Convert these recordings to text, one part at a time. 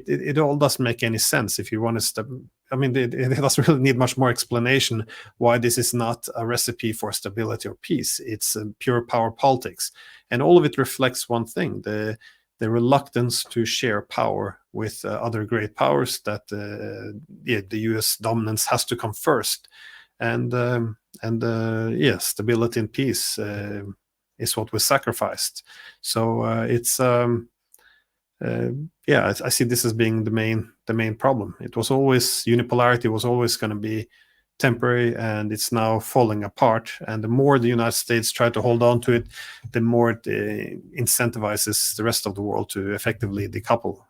it all doesn't make any sense if you want to it doesn't really need much more explanation why this is not a recipe for stability or peace. It's pure power politics, and all of it reflects one thing: the reluctance to share power with other great powers. That the U.S. dominance has to come first, and stability and peace is what was sacrificed. So it's. I see this as being the main problem. It was always unipolarity was always going to be temporary, and it's now falling apart. And the more the United States try to hold on to it, the more it incentivizes the rest of the world to effectively decouple.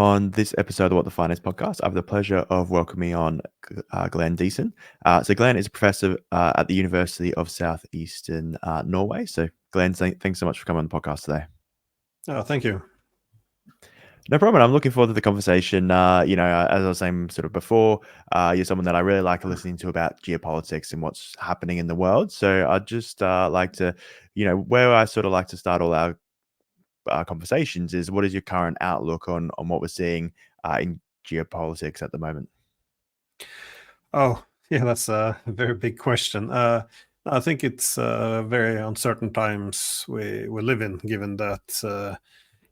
On this episode of the What the Finance podcast, I have the pleasure of welcoming on Glenn Diesen. So Glenn is a professor at the University of South-Eastern Norway. So Glenn, thanks so much for coming on the podcast today. Oh, thank you. No problem. I'm looking forward to the conversation. As I was saying sort of before, you're someone that I really like listening to about geopolitics and what's happening in the world. So I'd just like to, where I sort of like to start all our conversations is, what is your current outlook on what we're seeing in geopolitics at the moment? Oh, yeah, that's a very big question. I think it's very uncertain times we live in, given that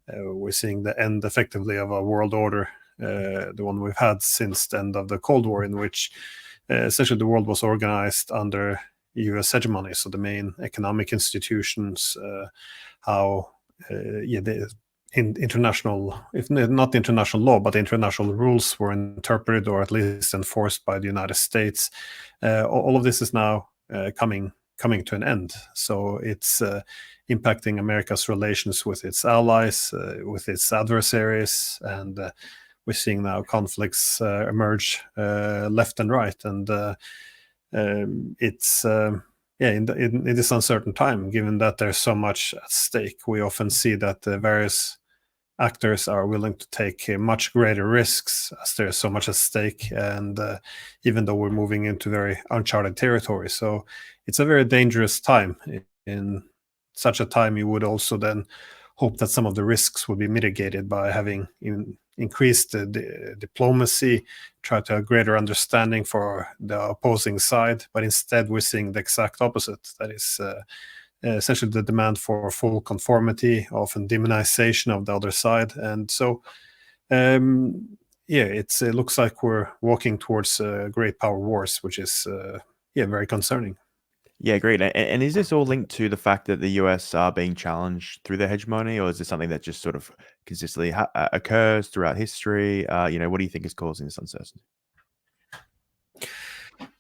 we're seeing the end effectively of a world order, the one we've had since the end of the Cold War, in which essentially the world was organized under US hegemony. So the main economic institutions, international, if not international law, but international rules were interpreted or at least enforced by the United States. All of this is now coming to an end. So it's impacting America's relations with its allies, with its adversaries, and we're seeing now conflicts emerge left and right. And it's in this uncertain time, given that there's so much at stake, we often see that the various actors are willing to take much greater risks as there's so much at stake, and even though we're moving into very uncharted territory. So it's a very dangerous time. In such a time, you would also then hope that some of the risks would be mitigated by having increased diplomacy, try to have greater understanding for the opposing side. But instead, we're seeing the exact opposite. That is essentially the demand for full conformity, often demonization of the other side. And so, it looks like we're walking towards great power wars, which is very concerning. Yeah, great. And is this all linked to the fact that the US are being challenged through their hegemony, or is this something that just sort of consistently occurs throughout history? What do you think is causing this uncertainty?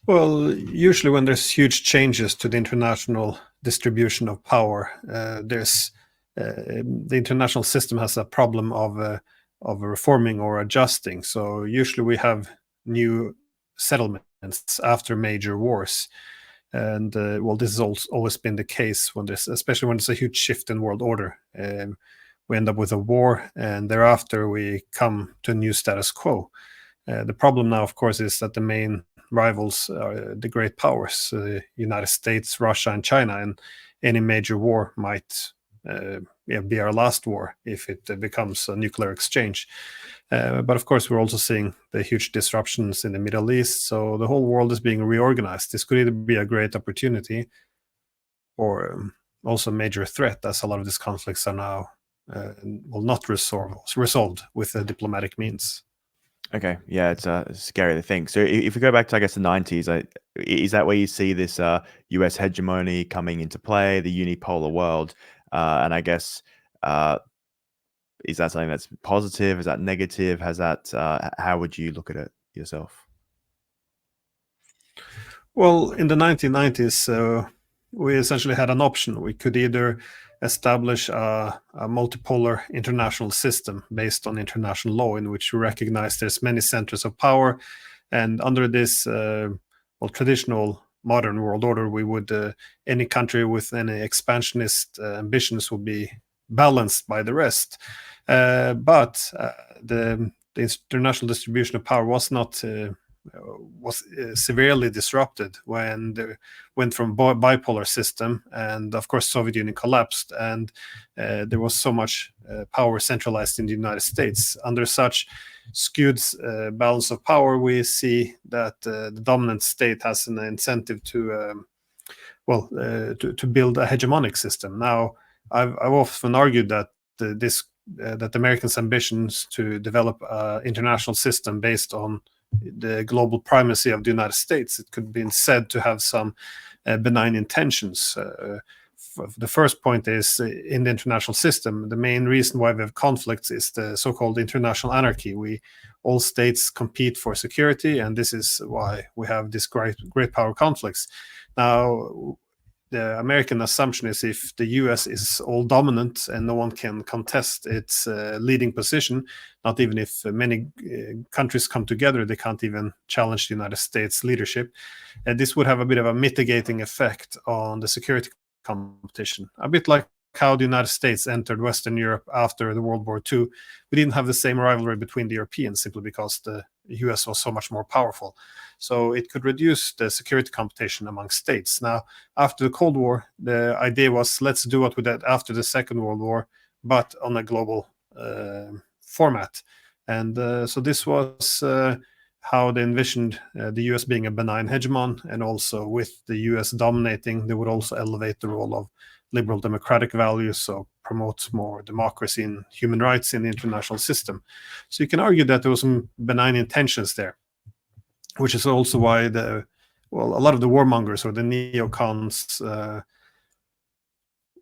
Well, usually when there's huge changes to the international distribution of power, there's the international system has a problem of reforming or adjusting. So usually we have new settlements after major wars. And this has always been the case especially when there's a huge shift in world order. We end up with a war, and thereafter we come to a new status quo. The problem now, of course, is that the main rivals are the great powers, United States, Russia, and China, and any major war might be our last war if it becomes a nuclear exchange. But of course, we're also seeing the huge disruptions in the Middle East. So the whole world is being reorganized. This could either be a great opportunity or also a major threat, as a lot of these conflicts are now not resolved with diplomatic means. Okay, yeah, it's scary to think. So if we go back to, I guess, the 90s, is that where you see this US hegemony coming into play, the unipolar world? And I guess, is that something that's positive? Is that negative? How would you look at it yourself? Well, in the 1990s, we essentially had an option. We could either establish a multipolar international system based on international law, in which we recognize there's many centers of power, and under this traditional modern world order, we would any country with any expansionist ambitions would be balanced by the rest. But the international distribution of power was not was severely disrupted when they went from bipolar system, and of course Soviet Union collapsed, and there was so much power centralized in the United States. Under such skewed balance of power, we see that the dominant state has an incentive to build a hegemonic system. Now, I've often argued that that Americans' ambitions to develop an international system based on the global primacy of the United States, it could be said to have some benign intentions. The first point is, in the international system, the main reason why we have conflicts is the so-called international anarchy. All states compete for security, and this is why we have this great power conflicts. Now, the American assumption is, if the US is all dominant and no one can contest its leading position, not even if many countries come together, they can't even challenge the United States leadership. And this would have a bit of a mitigating effect on the security competition, a bit like how the United States entered Western Europe after the World War II. We didn't have the same rivalry between the Europeans simply because the US was so much more powerful. So it could reduce the security competition among states. Now, after the Cold War, the idea was, let's do what we did after the Second World War, but on a global format. And so this was how they envisioned the US being a benign hegemon, and also with the US dominating, they would also elevate the role of liberal democratic values, so promote more democracy and human rights in the international system. So you can argue that there was some benign intentions there, which is also why a lot of the warmongers or the neocons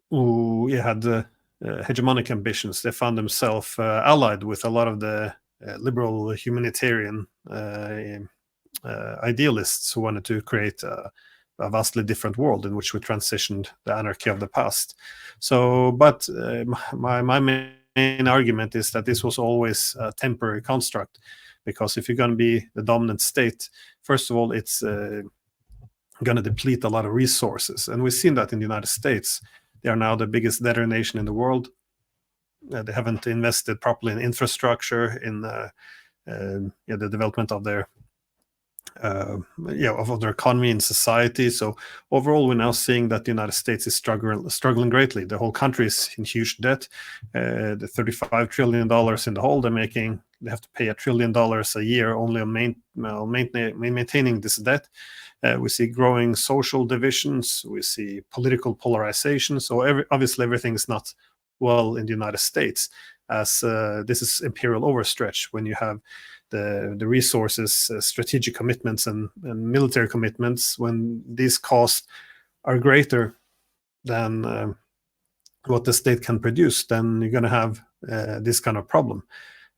who had hegemonic ambitions, they found themselves allied with a lot of the liberal humanitarian idealists who wanted to create a vastly different world in which we transitioned the anarchy of the past. So, but my main argument is that this was always a temporary construct, because if you're going to be the dominant state, first of all, it's going to deplete a lot of resources. And we've seen that in the United States. They are now the biggest debtor nation in the world. They haven't invested properly in infrastructure, in the development of their of their economy and society. So overall, we're now seeing that the United States is struggling greatly. The whole country is in huge debt. The $35 trillion in the hole, they have to pay $1 trillion a year only on maintaining this debt. We see growing social divisions. We see political polarization. So obviously everything is not well in the United States, as this is imperial overstretch when you have the resources, strategic commitments, and military commitments. When these costs are greater than what the state can produce, then you're going to have this kind of problem.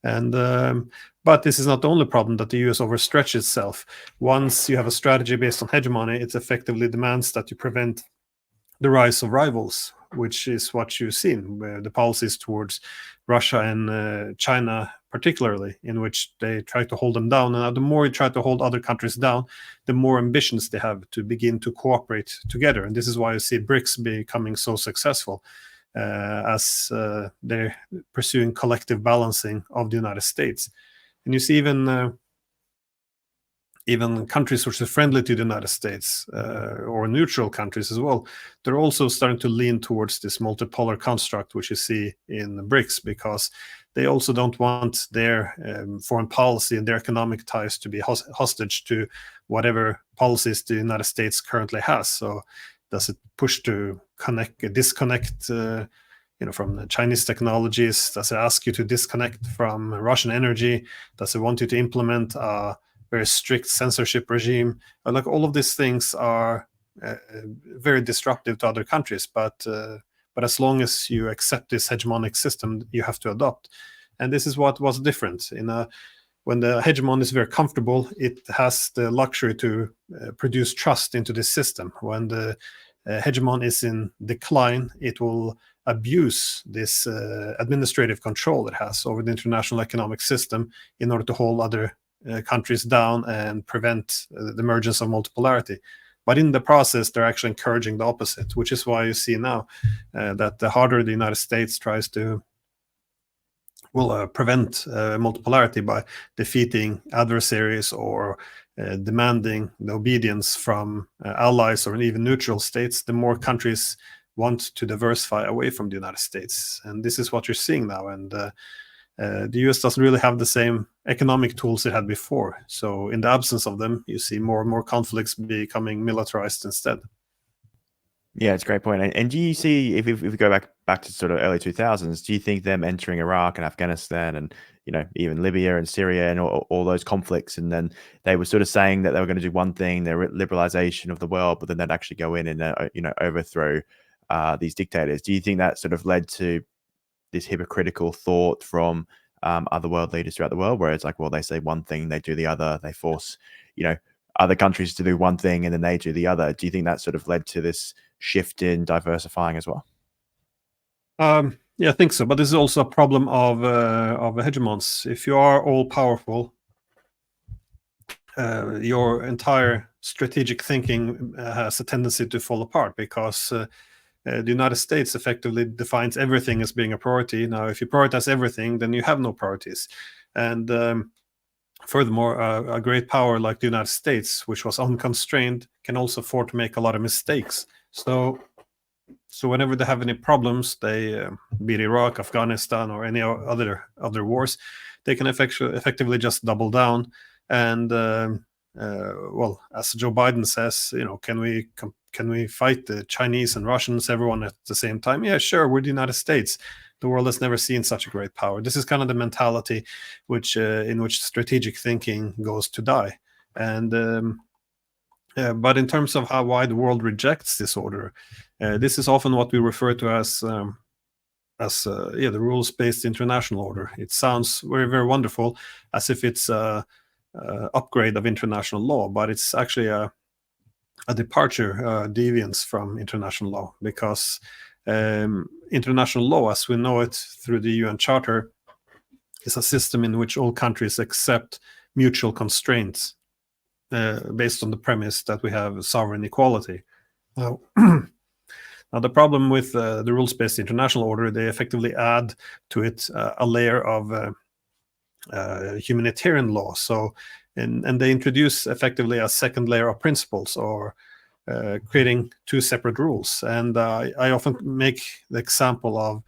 And but this is not the only problem that the US overstretch itself. Once you have a strategy based on hegemony, it effectively demands that you prevent the rise of rivals, which is what you've seen, where the policies towards Russia and China particularly, in which they try to hold them down. And the more you try to hold other countries down, the more ambitions they have to begin to cooperate together. And this is why you see BRICS becoming so successful, as they're pursuing collective balancing of the United States. And you see even countries which are friendly to the United States, or neutral countries as well, they're also starting to lean towards this multipolar construct, which you see in BRICS, because they also don't want their foreign policy and their economic ties to be hostage to whatever policies the United States currently has. So does it push to disconnect from the Chinese technologies? Does it ask you to disconnect from Russian energy? Does it want you to implement a very strict censorship regime? Like, all of these things are very disruptive to other countries, but as long as you accept this hegemonic system, you have to adopt. And this is what was different. When the hegemon is very comfortable, it has the luxury to produce trust into this system. When the hegemon is in decline, it will abuse this administrative control it has over the international economic system in order to hold other countries down and prevent the emergence of multipolarity. But in the process, they're actually encouraging the opposite, which is why you see now that the harder the United States tries to prevent multipolarity by defeating adversaries or demanding the obedience from allies or even neutral states, the more countries want to diversify away from the United States. And this is what you're seeing now. And the US doesn't really have the same economic tools it had before. So in the absence of them, you see more and more conflicts becoming militarized instead. Yeah, it's a great point. And do you see, if we go back to sort of early 2000s, do you think them entering Iraq and Afghanistan and, even Libya and Syria and all those conflicts, and then they were sort of saying that they were going to do one thing, their liberalization of the world, but then they'd actually go in and, overthrow these dictators. Do you think that sort of led to this hypocritical thought from other world leaders throughout the world, where it's like, well, they say one thing, they do the other, they force, other countries to do one thing and then they do the other? Do you think that sort of led to this shift in diversifying as well? Yeah, I think so. But this is also a problem of hegemons. If you are all powerful, your entire strategic thinking has a tendency to fall apart, because the United States effectively defines everything as being a priority. Now, if you prioritize everything, then you have no priorities. And furthermore, a great power like the United States, which was unconstrained, can also afford to make a lot of mistakes. So whenever they have any problems, they be it Iraq, Afghanistan, or any other wars, they can effectively just double down. And well, as Joe Biden says, can we fight the Chinese and Russians, everyone at the same time? Yeah, sure. We're the United States. The world has never seen such a great power. This is kind of the mentality in which strategic thinking goes to die. And but in terms of why the world rejects this order, this is often what we refer to as the rules-based international order. It sounds very, very wonderful, as if it's a upgrade of international law, but it's actually a departure, deviance from international law, because international law, as we know it through the UN Charter, is a system in which all countries accept mutual constraints based on the premise that we have sovereign equality. Now, the problem with the rules-based international order, they effectively add to it a layer of humanitarian law. So, and they introduce effectively a second layer of principles, or creating two separate rules. And I often make the example of,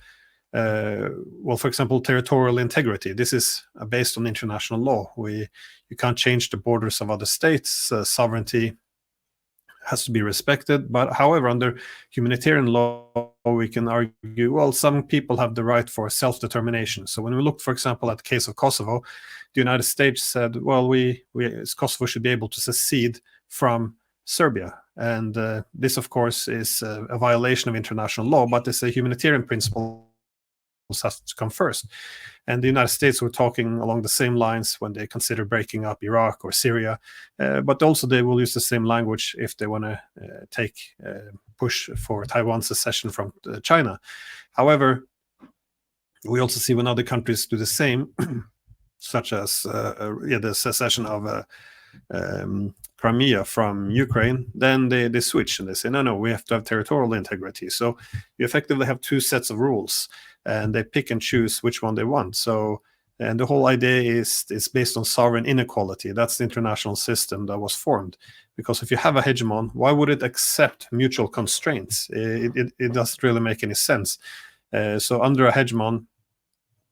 well, for example, territorial integrity. This is based on international law. You can't change the borders of other states. Sovereignty has to be respected. But however, under humanitarian law, we can argue, well, some people have the right for self-determination. So when we look, for example, at the case of Kosovo, the United States said, well, Kosovo should be able to secede from Serbia. And this, of course, is a violation of international law, but it's a humanitarian principle has to come first. And the United States were talking along the same lines when they consider breaking up Iraq or Syria, but also they will use the same language if they want to push for Taiwan's secession from China. However, we also see when other countries do the same, such as the secession of Crimea from Ukraine, then they switch and they say, no, we have to have territorial integrity. So you effectively have two sets of rules, and they pick and choose which one they want. So, and the whole idea is based on sovereign inequality. That's the international system that was formed. Because if you have a hegemon, why would it accept mutual constraints? It doesn't really make any sense. So under a hegemon,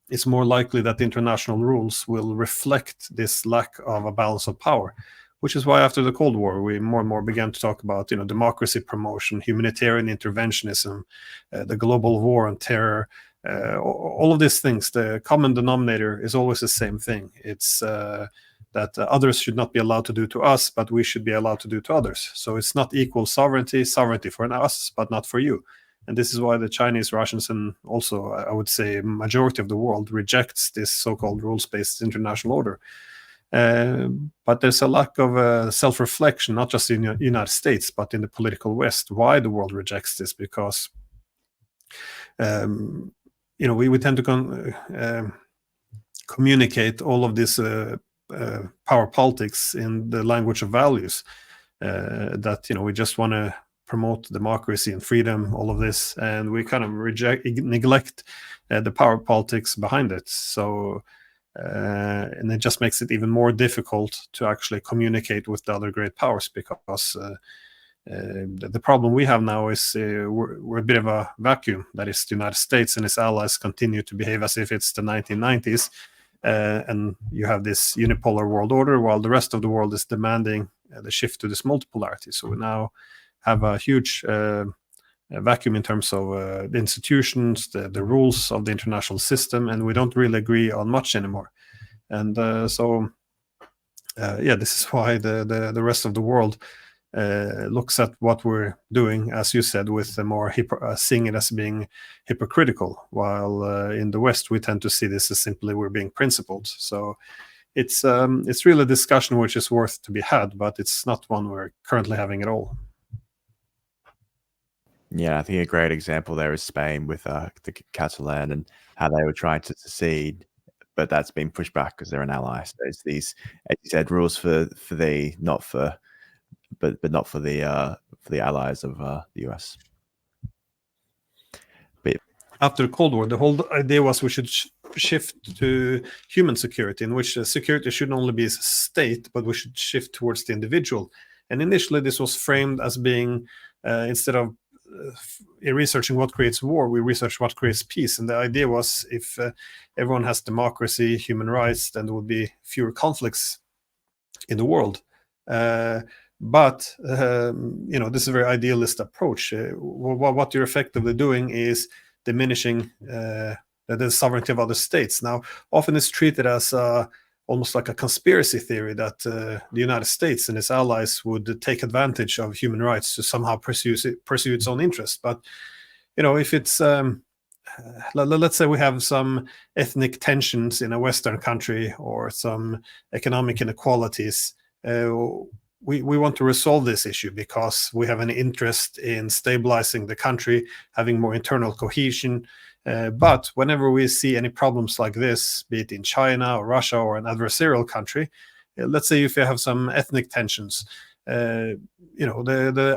it's more likely that the international rules will reflect this lack of a balance of power, which is why after the Cold War, we more and more began to talk about, democracy promotion, humanitarian interventionism, the global war on terror, all of these things. The common denominator is always the same thing. It's that others should not be allowed to do to us, but we should be allowed to do to others. So it's not equal sovereignty for us, but not for you. And this is why the Chinese, Russians, and also, I would say, majority of the world rejects this so-called rules-based international order. But there's a lack of self-reflection, not just in the United States, but in the political West, why the world rejects this. Because, we tend to communicate all of this power politics in the language of values, that, we just want to promote democracy and freedom, all of this, and we kind of neglect the power politics behind it. So and it just makes it even more difficult to actually communicate with the other great powers, because the problem we have now is we're a bit of a vacuum. That is, the United States and its allies continue to behave as if it's the 1990s, and you have this unipolar world order, while the rest of the world is demanding the shift to this multipolarity. So we now have a huge vacuum in terms of the institutions, the rules of the international system, and we don't really agree on much anymore. And so this is why the rest of the world looks at what we're doing, as you said, with the more seeing it as being hypocritical, while in the West we tend to see this as simply we're being principled. So it's really a discussion which is worth to be had, but it's not one we're currently having at all. Yeah, I think a great example there is Spain with the Catalan and how they were trying to secede, but that's been pushed back because they're an ally. So it's these, as you said, rules for the not for, but not for the allies of the US. But after the Cold War, the whole idea was we should shift to human security, in which security shouldn't only be a state, but we should shift towards the individual. And initially, this was framed as being instead of researching what creates war, we research what creates peace. And the idea was, if everyone has democracy, human rights, then there would be fewer conflicts in the world. But this is a very idealist approach. What you're effectively doing is diminishing the sovereignty of other states. Now, often it's treated as almost like a conspiracy theory that the United States and its allies would take advantage of human rights to somehow pursue its own interest. But if it's let's say we have some ethnic tensions in a Western country or some economic inequalities, we want to resolve this issue because we have an interest in stabilizing the country, having more internal cohesion. But whenever we see any problems like this, be it in China or Russia or an adversarial country, let's say if you have some ethnic tensions, the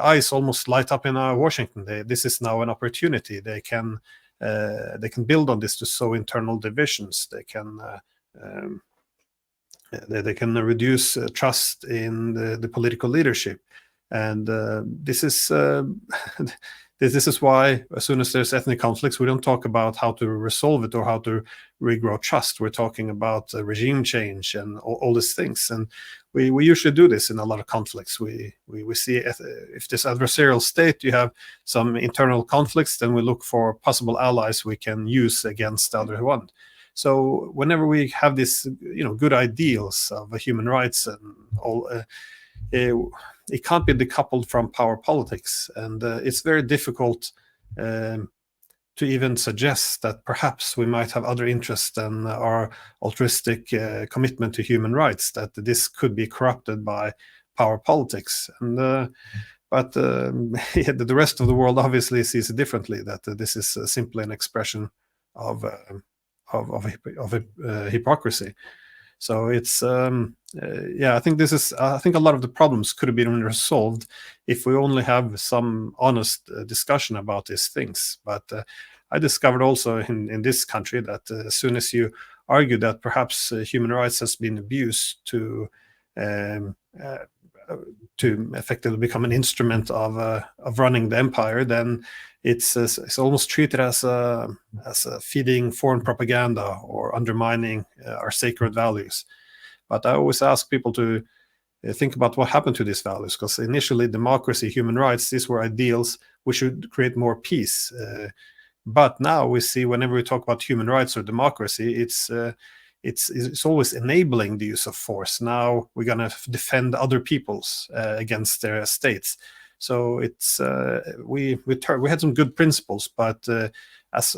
eyes almost light up in Washington. This is now an opportunity. They can build on this to sow internal divisions. They can reduce trust in the political leadership, and this is why, as soon as there's ethnic conflicts, we don't talk about how to resolve it or how to regrow trust. We're talking about regime change and all these things, and we usually do this in a lot of conflicts. We see if this adversarial state, you have some internal conflicts, then we look for possible allies we can use against the other one. So whenever we have this, good ideals of human rights and all, it can't be decoupled from power politics, and it's very difficult to even suggest that perhaps we might have other interests than our altruistic commitment to human rights, that this could be corrupted by power politics. And but the rest of the world obviously sees it differently, that this is simply an expression of hypocrisy. So it's I think a lot of the problems could have been resolved if we only have some honest discussion about these things. But I discovered also in this country that as soon as you argue that perhaps human rights has been abused to effectively become an instrument of running the empire, then it's almost treated as feeding foreign propaganda or undermining our sacred values. But I always ask people to think about what happened to these values, because initially democracy, human rights, these were ideals. We should create more peace. But now we see, whenever we talk about human rights or democracy, it's always enabling the use of force. Now we're going to defend other peoples against their states. So it's we had some good principles, but as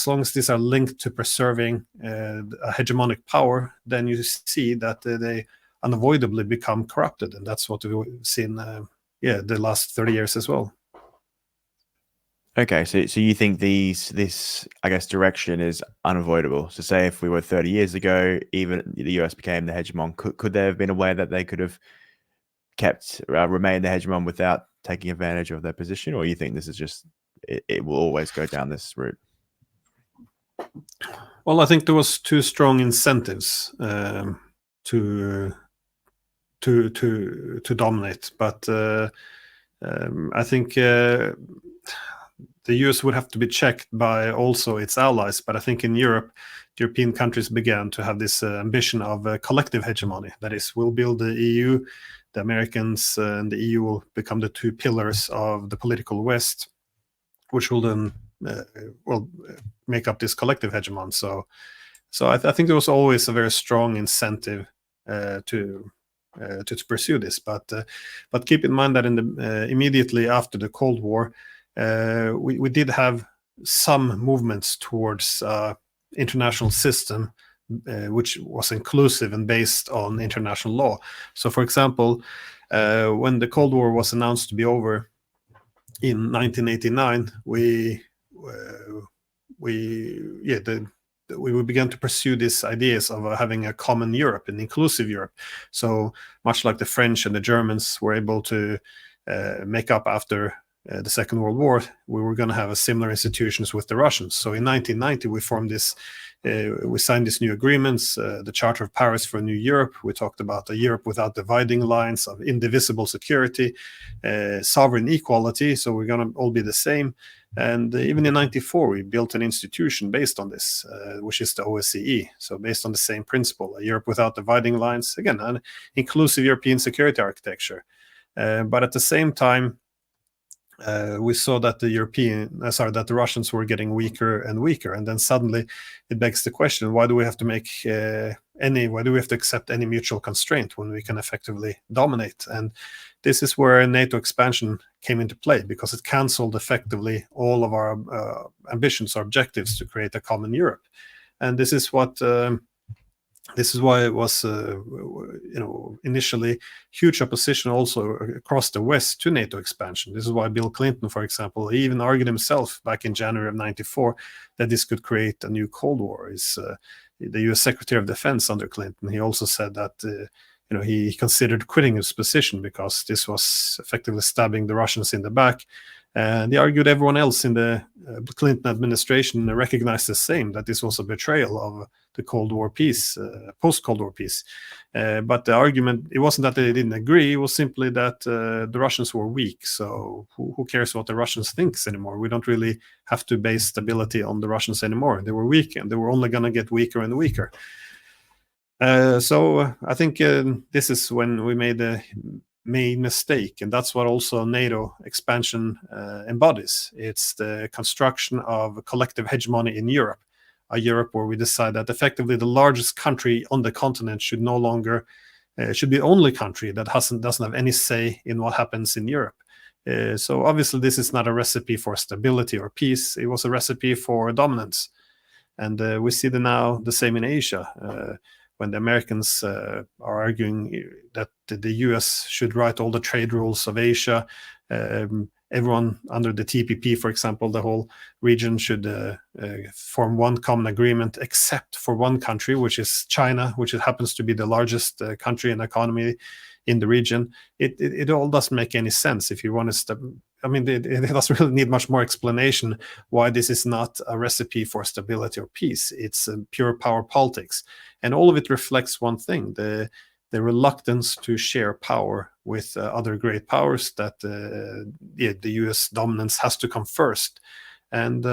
long as these are linked to preserving a hegemonic power, then you see that they unavoidably become corrupted, and that's what we've seen the last 30 years as well. Okay, so you think this I guess direction is unavoidable? So say if we were 30 years ago, even the US became the hegemon, could there have been a way that they could have remained the hegemon without taking advantage of their position, or you think this is just it will always go down this route? Well, I think there was too strong incentives to dominate, but I think the US would have to be checked by also its allies. But I think in Europe, the European countries began to have this ambition of collective hegemony. That is, we'll build the EU, the Americans and the EU will become the two pillars of the political West, which will then make up this collective hegemon. So I think there was always a very strong incentive to pursue this. But keep in mind that in the immediately after the Cold War, we did have some movements towards international system which was inclusive and based on international law. So, for example, when the Cold War was announced to be over in 1989, we began to pursue these ideas of having a common Europe, an inclusive Europe. So much like the French and the Germans were able to make up after the Second World War, we were going to have a similar institutions with the Russians. So in 1990, we formed this. We signed these new agreements, the Charter of Paris for a New Europe. We talked about a Europe without dividing lines, of indivisible security, sovereign equality. So we're going to all be the same. And even in 94, we built an institution based on this, which is the OSCE. So based on the same principle, a Europe without dividing lines, again, an inclusive European security architecture. But at the same time, we saw that the Russians were getting weaker and weaker, and then suddenly it begs the question: why do we have to accept any mutual constraint when we can effectively dominate? And this is where NATO expansion came into play, because it cancelled effectively all of our ambitions or objectives to create a common Europe. And this is why it was, initially huge opposition also across the West to NATO expansion. This is why Bill Clinton, for example, he even argued himself back in January of '94 that this could create a new Cold War. The U.S. Secretary of Defense under Clinton, he also said that he considered quitting his position because this was effectively stabbing the Russians in the back. And he argued everyone else in the Clinton administration recognized the same, that this was a betrayal of the Cold War peace, post-Cold War peace. But the argument, it wasn't that they didn't agree, it was simply that the Russians were weak. So who cares what the Russians think anymore? We don't really have to base stability on the Russians anymore. They were weak, and they were only going to get weaker and weaker. So I think this is when we made the main mistake, and that's what also NATO expansion embodies. It's the construction of a collective hegemony in Europe, a Europe where we decide that effectively the largest country on the continent should no longer should be the only country that doesn't have any say in what happens in Europe. So obviously this is not a recipe for stability or peace. It was a recipe for dominance, and we see now the same in Asia. When the Americans are arguing that the US should write all the trade rules of Asia, everyone under the TPP, for example, the whole region should form one common agreement, except for one country, which is China, which happens to be the largest country and economy in the region. It all doesn't make any sense if you want to it doesn't really need much more explanation why this is not a recipe for stability or peace. It's pure power politics. And all of it reflects one thing, the reluctance to share power with other great powers, that the US dominance has to come first. And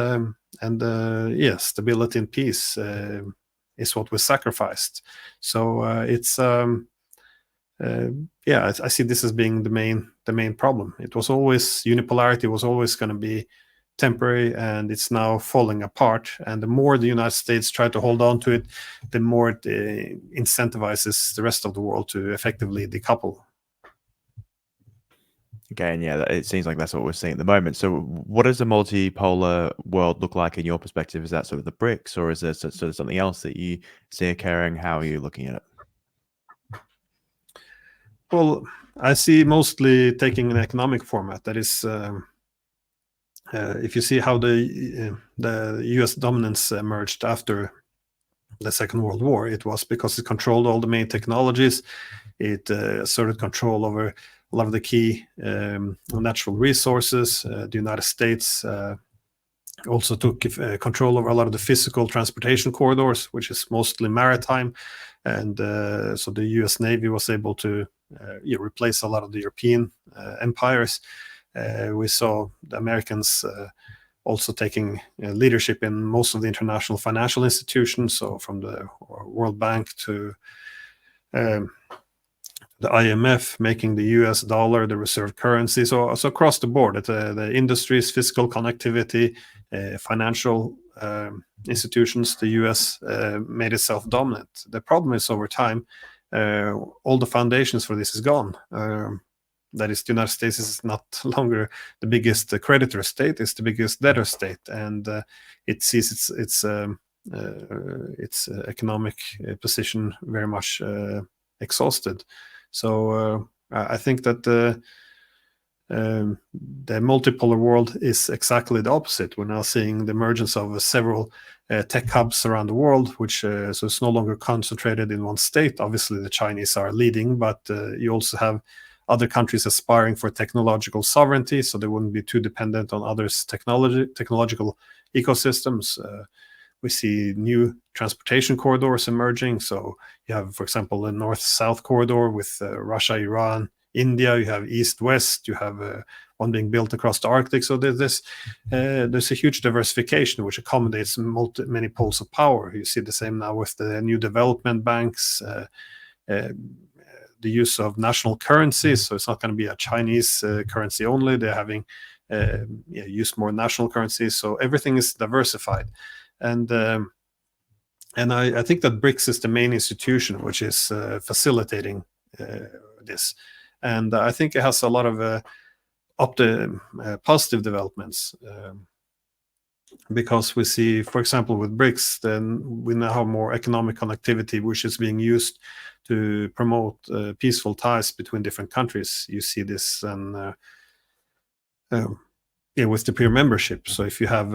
stability and peace is what was sacrificed. So I see this as being the main problem. It was always, unipolarity was always going to be temporary, and it's now falling apart. And the more the United States try to hold on to it, the more it incentivizes the rest of the world to effectively decouple. Okay, and it seems like that's what we're seeing at the moment. So what does a multipolar world look like in your perspective? Is that sort of the BRICS, or is there sort of something else that you see occurring? How are you looking at it? Well, I see mostly taking an economic format. That is, if you see how the US dominance emerged after the Second World War, it was because it controlled all the main technologies. It asserted control over a lot of the key natural resources. The United States also took control over a lot of the physical transportation corridors, which is mostly maritime. And so the US Navy was able to replace a lot of the European empires. We saw the Americans also taking leadership in most of the international financial institutions, so from the World Bank to the IMF, making the US dollar the reserve currency. So across the board, the industries, fiscal connectivity, financial institutions, the US made itself dominant. The problem is over time, all the foundations for this is gone. That is, the United States is not longer the biggest creditor state; it's the biggest debtor state, and it sees its economic position very much exhausted. So I think that the multipolar world is exactly the opposite. We're now seeing the emergence of several tech hubs around the world, which so it's no longer concentrated in one state. Obviously, the Chinese are leading, but you also have other countries aspiring for technological sovereignty, so they wouldn't be too dependent on others' technological ecosystems. We see new transportation corridors emerging. So you have, for example, the north-south corridor with Russia, Iran, India. You have east-west. You have one being built across the Arctic. So there's a huge diversification which accommodates many poles of power. You see the same now with the new development banks, the use of national currencies. So it's not going to be a Chinese currency only. They're having used more national currencies. So everything is diversified. And I think that BRICS is the main institution which is facilitating this, and I think it has a lot of positive developments because we see, for example, with BRICS, then we now have more economic connectivity, which is being used to promote peaceful ties between different countries. You see this and with the peer membership. So if you have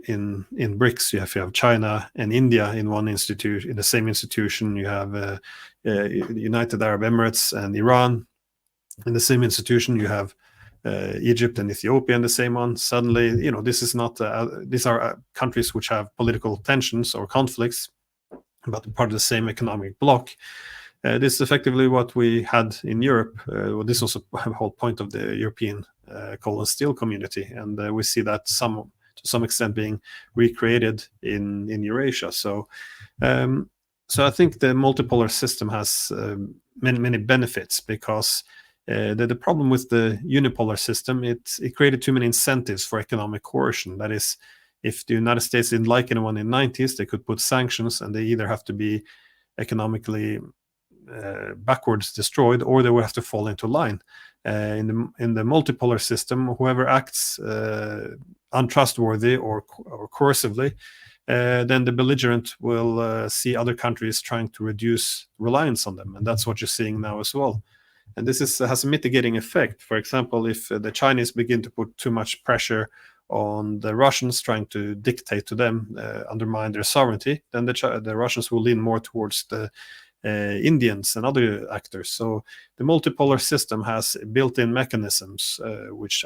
in BRICS, you have China and India in one institute, in the same institution. You have United Arab Emirates and Iran in the same institution. You have Egypt and Ethiopia in the same one. Suddenly, this is not. These are countries which have political tensions or conflicts, but part of the same economic bloc. This is effectively what we had in Europe. This was a whole point of the European coal and steel community, and we see that to some extent being recreated in Eurasia. So I think the multipolar system has many benefits because the problem with the unipolar system, it created too many incentives for economic coercion. That is, if the United States didn't like anyone in the 90s, they could put sanctions, and they either have to be economically backwards destroyed, or they will have to fall into line. In the multipolar system, whoever acts untrustworthy or coercively, then the belligerent will see other countries trying to reduce reliance on them, and that's what you're seeing now as well. And this has a mitigating effect. For example, if the Chinese begin to put too much pressure on the Russians, trying to dictate to them, undermine their sovereignty, then the Russians will lean more towards the Indians and other actors. So the multipolar system has built-in mechanisms which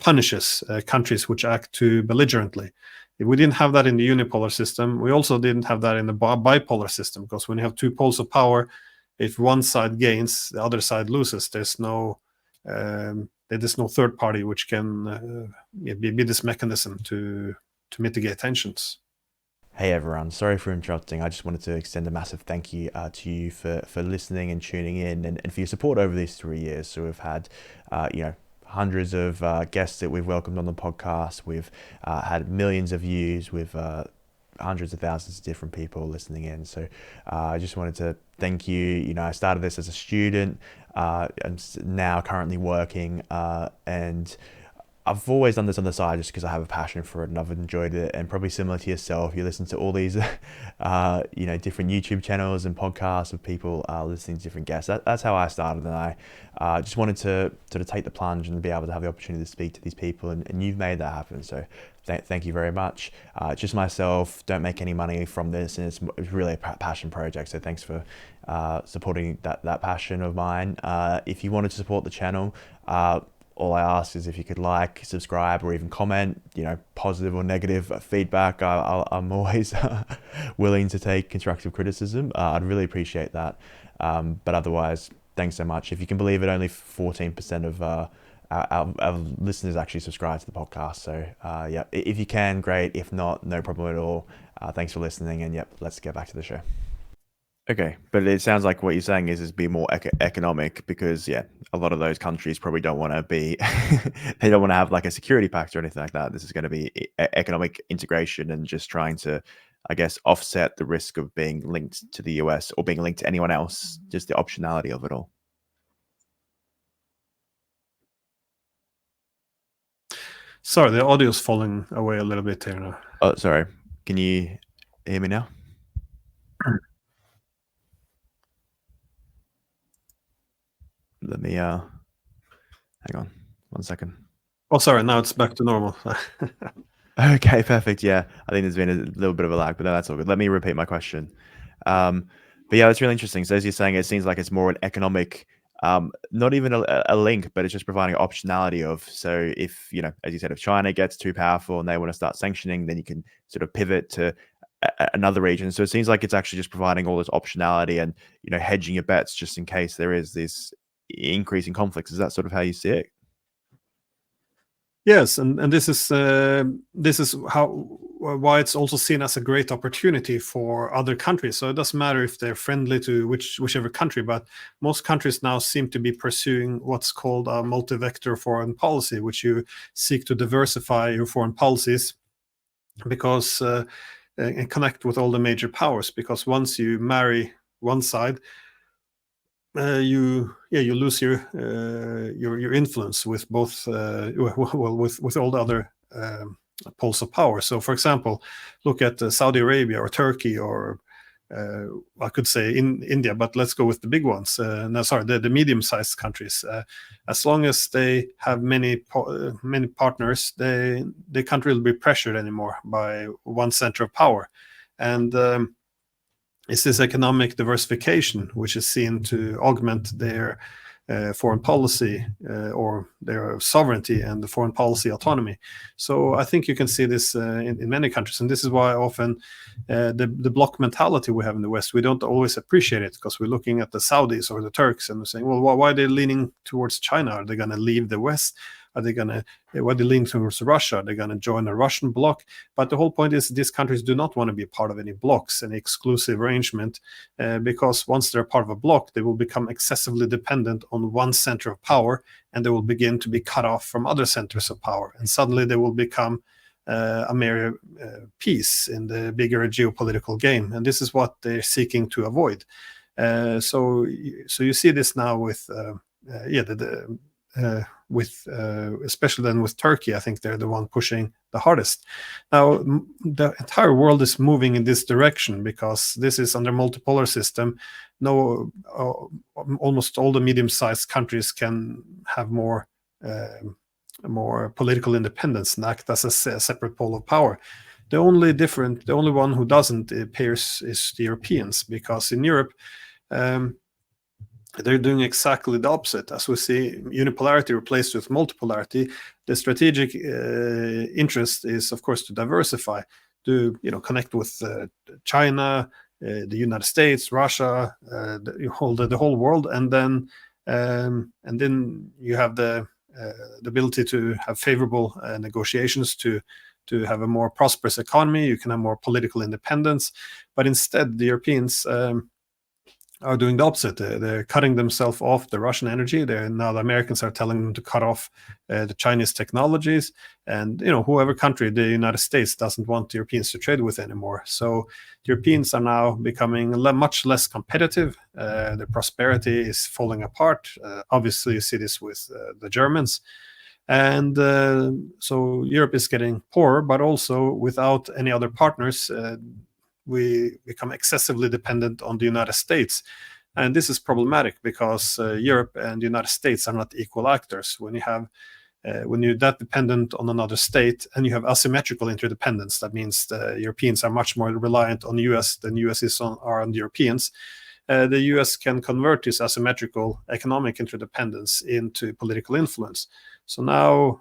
punishes countries which act too belligerently. If we didn't have that in the unipolar system, we also didn't have that in the bipolar system, because when you have two poles of power, if one side gains, the other side loses. There's no third party which can be this mechanism to mitigate tensions. Hey everyone, sorry for interrupting. I just wanted to extend a massive thank you to you for listening and tuning in, and for your support over these 3 years. So we've had, hundreds of guests that we've welcomed on the podcast. We've had millions of views with hundreds of thousands of different people listening in. So I just wanted to thank you. I started this as a student. I'm now currently working, and I've always done this on the side just because I have a passion for it and I've enjoyed it. And probably similar to yourself, you listen to all these, different YouTube channels and podcasts of people listening to different guests. That's how I started, and I just wanted to sort of take the plunge and be able to have the opportunity to speak to these people, and you've made that happen. So thank you very much. Just myself, don't make any money from this, and it's really a passion project. So thanks for supporting that passion of mine. If you wanted to support the channel, all I ask is if you could like, subscribe, or even comment, positive or negative feedback. I'm always willing to take constructive criticism. I'd really appreciate that. But otherwise, thanks so much. If you can believe it, only 14% of our listeners actually subscribe to the podcast. So yeah, if you can, great. If not, no problem at all. Thanks for listening, and yep, let's get back to the show. Okay, but it sounds like what you're saying is be more economic, because yeah, a lot of those countries probably don't want to be, they don't want to have like a security pact or anything like that. This is going to be economic integration and just trying to, I guess, offset the risk of being linked to the US or being linked to anyone else, just the optionality of it all. Sorry, the audio's falling away a little bit here now. Oh, sorry. Can you hear me now? Let me hang on 1 second. Oh, sorry, now it's back to normal. Okay, perfect. Yeah, I think there's been a little bit of a lag, but that's all good. Let me repeat my question. But yeah, that's really interesting. So as you're saying, it seems like it's more an economic, not even a link, but it's just providing optionality of, so if, as you said, if China gets too powerful and they want to start sanctioning, then you can sort of pivot to another region. So it seems like it's actually just providing all this optionality and, hedging your bets just in case there is this increase in conflicts. Is that sort of how you see it? Yes, and this is why it's also seen as a great opportunity for other countries. So it doesn't matter if they're friendly to whichever country, but most countries now seem to be pursuing what's called a multi-vector foreign policy, which you seek to diversify your foreign policies because and connect with all the major powers. Because once you marry one side, you lose your influence with both with all the other poles of power. So, for example, look at Saudi Arabia or Turkey, or I could say in India, but let's go with the big ones. The medium-sized countries. As long as they have many partners, they can't really be pressured anymore by one center of power, and it's this economic diversification which is seen to augment their foreign policy or their sovereignty and the foreign policy autonomy. So I think you can see this in many countries, and this is why often the bloc mentality we have in the West, we don't always appreciate it, because we're looking at the Saudis or the Turks and we're saying, well, why are they leaning towards China? Are they going to leave the West? Why are they leaning towards Russia? Are they going to join a Russian bloc? But the whole point is these countries do not want to be part of any blocs, any exclusive arrangement, because once they're part of a bloc, they will become excessively dependent on one center of power, and they will begin to be cut off from other centers of power. And suddenly they will become a mere piece in the bigger geopolitical game. And this is what they're seeking to avoid. So you see this now with especially then with Turkey. I think they're the one pushing the hardest. Now, the entire world is moving in this direction because this is under multipolar system. Almost all the medium-sized countries can have more political independence and act as a separate pole of power. The only one who doesn't, it appears, is the Europeans, because in Europe, they're doing exactly the opposite. As we see unipolarity replaced with multipolarity, the strategic interest is, of course, to diversify, to connect with China, the United States, Russia, the whole world, and then you have the ability to have favorable negotiations to have a more prosperous economy. You can have more political independence, but instead the Europeans are doing the opposite. They're cutting themselves off the Russian energy. Now the Americans are telling them to cut off the Chinese technologies, and whoever country, the United States doesn't want the Europeans to trade with anymore. So the Europeans are now becoming much less competitive. Their prosperity is falling apart. Obviously, you see this with the Germans. And so Europe is getting poorer, but also without any other partners, we become excessively dependent on the United States. And this is problematic because Europe and the United States are not equal actors. When you're that dependent on another state and you have asymmetrical interdependence, that means the Europeans are much more reliant on the US than US are on the Europeans. The US can convert this asymmetrical economic interdependence into political influence. So now,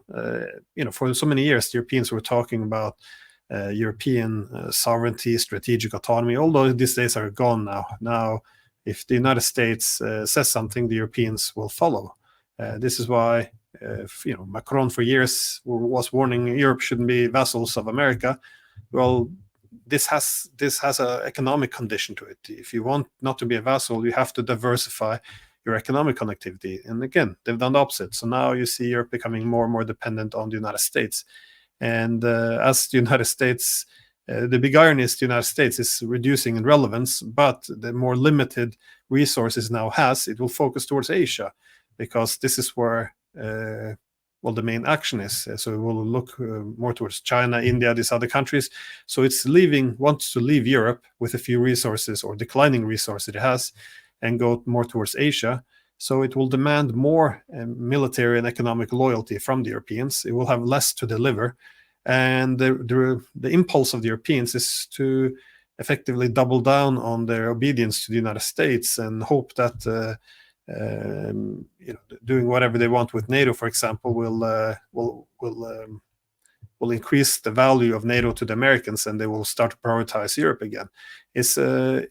for so many years, the Europeans were talking about European sovereignty, strategic autonomy. Although these days are gone now. Now, if the United States says something, the Europeans will follow. This is why Macron for years was warning Europe shouldn't be vassals of America. Well, this has an economic condition to it. If you want not to be a vassal, you have to diversify your economic connectivity. And again, they've done the opposite. So now you see Europe becoming more and more dependent on the United States. And as the United States, the big irony is the United States is reducing in relevance, but the more limited resources now has, it will focus towards Asia, because this is where the main action is. So it will look more towards China, India, these other countries. So it's wants to leave Europe with a few resources or declining resources it has and go more towards Asia. So it will demand more military and economic loyalty from the Europeans. It will have less to deliver. And the impulse of the Europeans is to effectively double down on their obedience to the United States and hope that doing whatever they want with NATO, for example, will increase the value of NATO to the Americans, and they will start to prioritize Europe again. It's a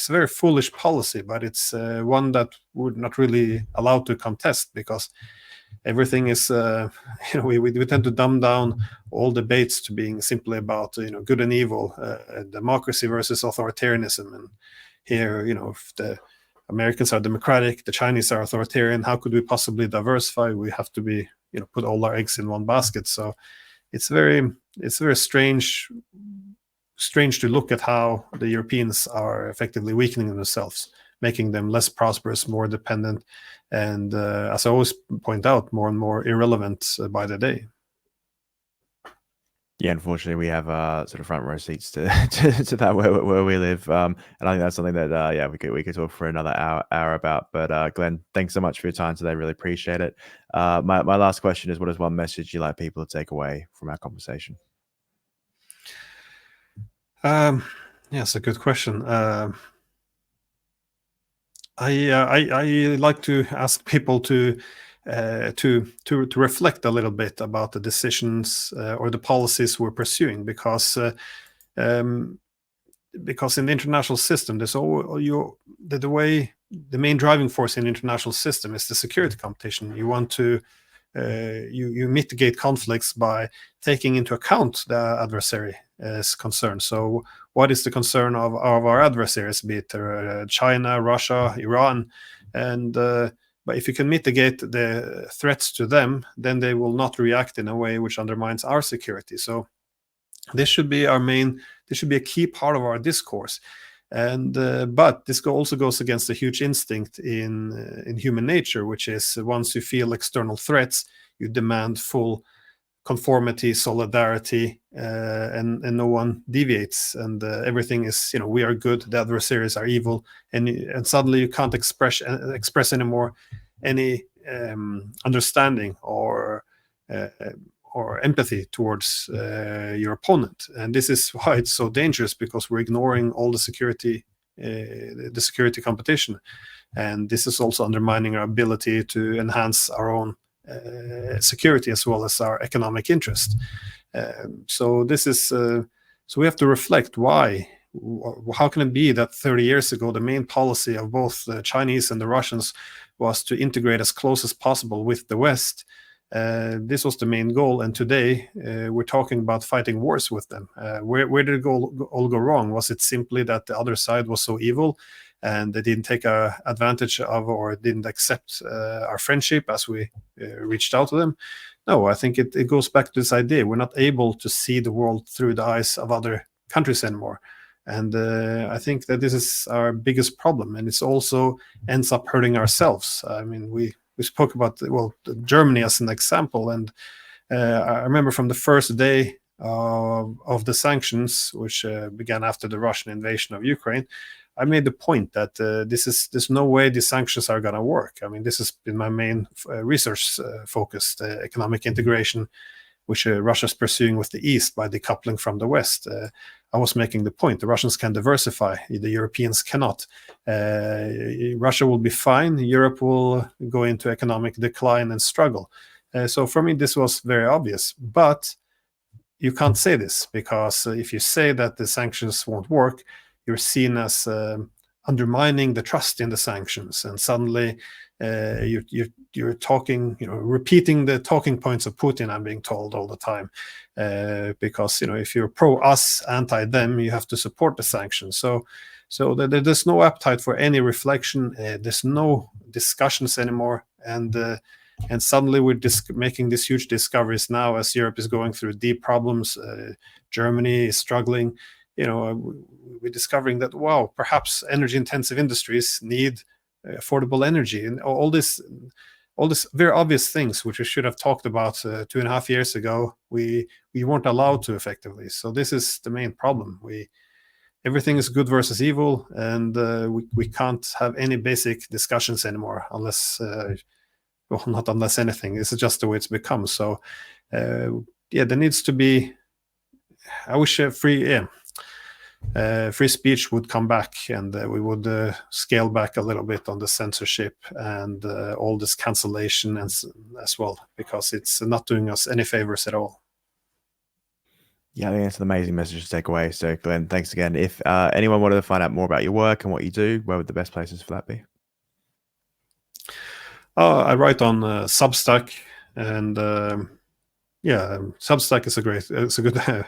very foolish policy, but it's one that we're not really allowed to contest, because everything is we tend to dumb down all debates to being simply about good and evil, democracy versus authoritarianism. And here, if the Americans are democratic, the Chinese are authoritarian, how could we possibly diversify? We have to be put all our eggs in one basket. So it's very strange to look at how the Europeans are effectively weakening themselves, making them less prosperous, more dependent, and as I always point out, more and more irrelevant by the day. Yeah, unfortunately, we have sort of front row seats to that where we live, and I think that's something that we could talk for another hour about. But Glenn, thanks so much for your time today. Really appreciate it. My last question is, what is one message you'd like people to take away from our conversation? It's a good question. I like to ask people to reflect a little bit about the decisions or the policies we're pursuing, because in the international system, there's the main driving force in the international system is the security competition. You want to you mitigate conflicts by taking into account the adversary's concern. So what is the concern of our adversaries, be it China, Russia, Iran, and but if you can mitigate the threats to them, then they will not react in a way which undermines our security. So this should be a key part of our discourse. And but this also goes against a huge instinct in human nature, which is once you feel external threats, you demand full conformity, solidarity, and no one deviates, and everything is we are good, the adversaries are evil, and suddenly you can't express anymore any understanding or empathy towards your opponent. And this is why it's so dangerous, because we're ignoring all the security competition, and this is also undermining our ability to enhance our own security as well as our economic interest. So we have to reflect how can it be that 30 years ago the main policy of both the Chinese and the Russians was to integrate as close as possible with the West. This was the main goal, and today we're talking about fighting wars with them. Where did it all go wrong? Was it simply that the other side was so evil and they didn't take advantage of or didn't accept our friendship as we reached out to them? No, I think it goes back to this idea. We're not able to see the world through the eyes of other countries anymore. And I think that this is our biggest problem, and it also ends up hurting ourselves. I mean, we spoke about Germany as an example, and I remember from the first day of the sanctions, which began after the Russian invasion of Ukraine, I made the point that there's no way these sanctions are going to work. I mean, this has been my main research focus, the economic integration, which Russia's pursuing with the East by decoupling from the West. I was making the point, the Russians can diversify, the Europeans cannot. Russia will be fine, Europe will go into economic decline and struggle. So for me, this was very obvious. But you can't say this, because if you say that the sanctions won't work, you're seen as undermining the trust in the sanctions, and suddenly you're talking, repeating the talking points of Putin. I'm being told all the time, because if you're pro us, anti them, you have to support the sanctions. So there's no appetite for any reflection. There's no discussions anymore, and suddenly we're making these huge discoveries now as Europe is going through deep problems. Germany is struggling. We're discovering that, wow, perhaps energy-intensive industries need affordable energy, and all this very obvious things which we should have talked about 2.5 years ago. We weren't allowed to effectively. So this is the main problem. Everything is good versus evil, and we can't have any basic discussions anymore unless. Well, not unless anything. This is just the way it's become. So, there needs to be. I wish free speech would come back, and we would scale back a little bit on the censorship and all this cancellation as well, because it's not doing us any favors at all. Yeah, I think that's an amazing message to take away. So, Glenn, thanks again. If anyone wanted to find out more about your work and what you do, where would the best places for that be? I write on Substack, and Substack is a good,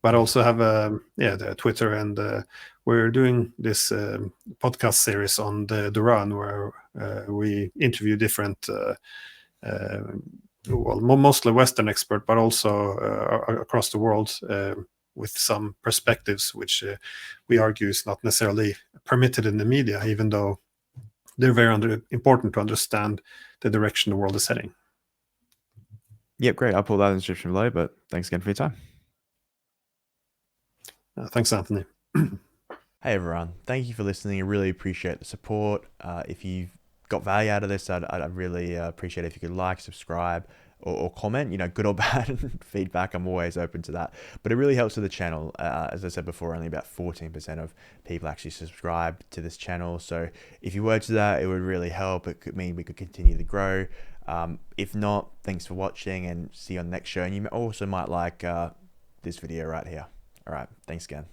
but I also have the Twitter, and we're doing this podcast series on the Duran, where we interview different, mostly Western expert, but also across the world, with some perspectives which we argue is not necessarily permitted in the media, even though they're very important to understand the direction the world is heading. Yep, great. I'll pull that in the description below, but thanks again for your time. Thanks, Anthony. Hey, everyone. Thank you for listening. I really appreciate the support. If you've got value out of this, I'd really appreciate it if you could like, subscribe, or comment, good or bad feedback. I'm always open to that, but it really helps with the channel. As I said before, only about 14% of people actually subscribe to this channel. So if you were to that, it would really help. It could mean we could continue to grow. If not, thanks for watching, and see you on the next show. And you also might like this video right here. All right. Thanks again.